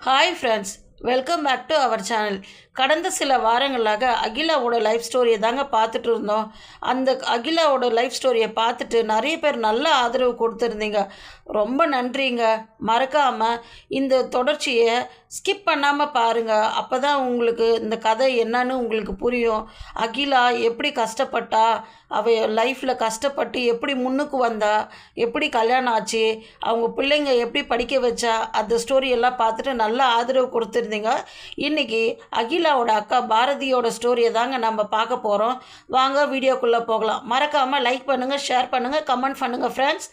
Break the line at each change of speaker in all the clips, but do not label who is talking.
Hi friends, welcome back to our channel. கடந்த சில வாரங்களாக அகிலாவோட லைஃப் ஸ்டோரியை தாங்க பார்த்துட்டு இருந்தோம். அந்த அகிலாவோட லைஃப் ஸ்டோரியை பார்த்துட்டு நிறைய பேர் நல்ல ஆதரவு கொடுத்துருந்தீங்க. ரொம்ப நன்றிங்க. மறக்காமல் இந்த தொடர்ச்சியை ஸ்கிப் பண்ணாமல் பாருங்கள். அப்போ தான் உங்களுக்கு இந்த கதை என்னன்னு உங்களுக்கு புரியும். அகிலா எப்படி கஷ்டப்பட்டா, அவள் லைஃப்பில் கஷ்டப்பட்டு எப்படி முன்னுக்கு வந்தா, எப்படி கல்யாணம் ஆச்சு, அவங்க பிள்ளைங்க எப்படி படிக்க வச்சா, அந்த ஸ்டோரியெல்லாம் பார்த்துட்டு நல்ல ஆதரவு கொடுத்துருந்தீங்க. இன்றைக்கி அகிலாவோட அக்கா பாரதியோட ஸ்டோரியை தாங்க நம்ம பார்க்க போகிறோம். வாங்க வீடியோக்குள்ளே போகலாம். மறக்காமல் லைக் பண்ணுங்கள், ஷேர் பண்ணுங்கள், கமெண்ட் பண்ணுங்கள் ஃப்ரெண்ட்ஸ்.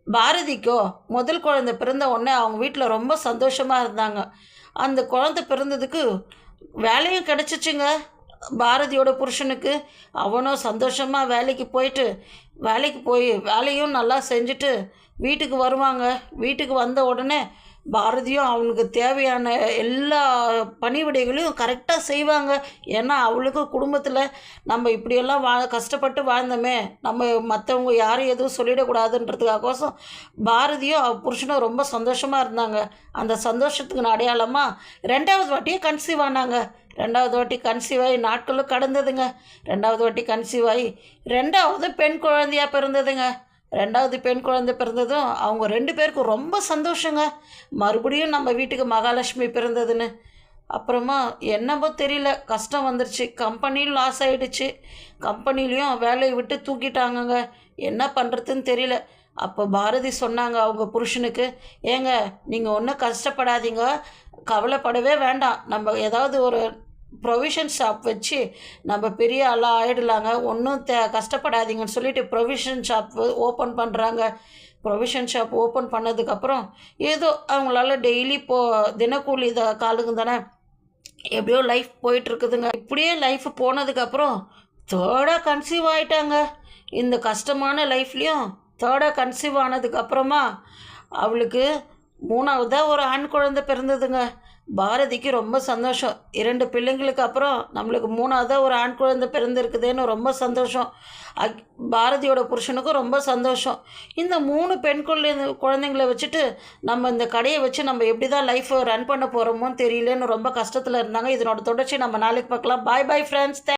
பாரதிக்கோ முதல் குழந்தை பிறந்த உடனே அவங்க வீட்டில் ரொம்ப சந்தோஷமாக இருந்தாங்க. அந்த குழந்தை பிறந்ததுக்கு வேலையும் கிடச்சிச்சுங்க பாரதியோட புருஷனுக்கு. அவனும் சந்தோஷமாக வேலைக்கு போய் வேலையும் நல்லா செஞ்சுட்டு வீட்டுக்கு வருவாங்க. வீட்டுக்கு வந்த உடனே பாரதியும் அவனுக்கு தேவையான எல்லா பணிவிடைகளையும் கரெக்டாக செய்வாங்க. ஏன்னா அவளுக்கு குடும்பத்தில் நம்ம இப்படியெல்லாம் கஷ்டப்பட்டு வாழ்ந்தோமே, நம்ம மற்றவங்க யாரும் எதுவும் சொல்லிடக்கூடாதுன்றதுக்காகோசம் பாரதியும் அவள் புருஷனும் ரொம்ப சந்தோஷமாக இருந்தாங்க. அந்த சந்தோஷத்துக்கு அடையாளமாக ரெண்டாவது வாட்டியே கன்சீவ் ஆனாங்க. ரெண்டாவது வாட்டி கன்சீவ் ஆகி நாட்களும் கடந்ததுங்க. ரெண்டாவது வாட்டி கன்சீவ் ஆகி ரெண்டாவது பெண் குழந்தையாக பிறந்ததுங்க. ரெண்டாவது பெண் குழந்தை பிறந்ததும் அவங்க 2 பேருக்கும் ரொம்ப சந்தோஷங்க. மறுபடியும் நம்ம வீட்டுக்கு மகாலட்சுமி பிறந்ததுன்னு. அப்புறமா என்னவோ தெரியல, கஷ்டம் வந்துருச்சு. கம்பெனியும் லாஸ் ஆகிடுச்சு. கம்பெனிலையும் வேலையை விட்டு தூக்கிட்டாங்கங்க. என்ன பண்ணுறதுன்னு தெரியல. அப்போ பாரதி சொன்னாங்க அவங்க புருஷனுக்கு, ஏங்க நீங்கள் ஒன்றும் கஷ்டப்படாதீங்க, கவலைப்படவே வேண்டாம், நம்ம ஏதாவது ஒரு ப்ரொவிஷன் ஷாப் வச்சு நம்ம பெரிய ஆளாக ஆகிடலாங்க, ஒன்றும் கஷ்டப்படாதீங்கன்னு சொல்லிட்டு ப்ரொவிஷன் ஷாப் ஓப்பன் பண்ணுறாங்க. ப்ரொவிஷன் ஷாப் ஓப்பன் பண்ணதுக்கப்புறம் ஏதோ அவங்களால டெய்லி தினக்கூலி காலுங்க தானே, எப்படியோ லைஃப் போயிட்டுருக்குதுங்க. இப்படியே லைஃப் போனதுக்கப்புறம் தேர்டாக கன்சீவ் ஆகிட்டாங்க. இந்த கஷ்டமான லைஃப்லேயும் தேர்டாக கன்சீவ் ஆனதுக்கப்புறமா அவளுக்கு 3வதாக ஒரு ஆண் குழந்தை பிறந்ததுங்க. பாரதிக்கு ரொம்ப சந்தோஷம். 2 பிள்ளைங்களுக்கு அப்புறம் நம்மளுக்கு 3வதாக ஒரு ஆண் குழந்தை பிறந்திருக்குதுன்னு ரொம்ப சந்தோஷம். பாரதியோட புருஷனுக்கும் ரொம்ப சந்தோஷம். இந்த 3 பெண் குழந்தைங்களை வச்சுட்டு நம்ம இந்த கடையை வச்சு நம்ம எப்படி தான் லைஃப்பை ரன் பண்ண போகிறோமோன்னு தெரியலன்னு ரொம்ப கஷ்டத்தில் இருந்தாங்க. இதனோட தொடர்ச்சி நம்ம நாளைக்கு பார்க்கலாம். பாய் பாய் ஃப்ரெண்ட்ஸ்.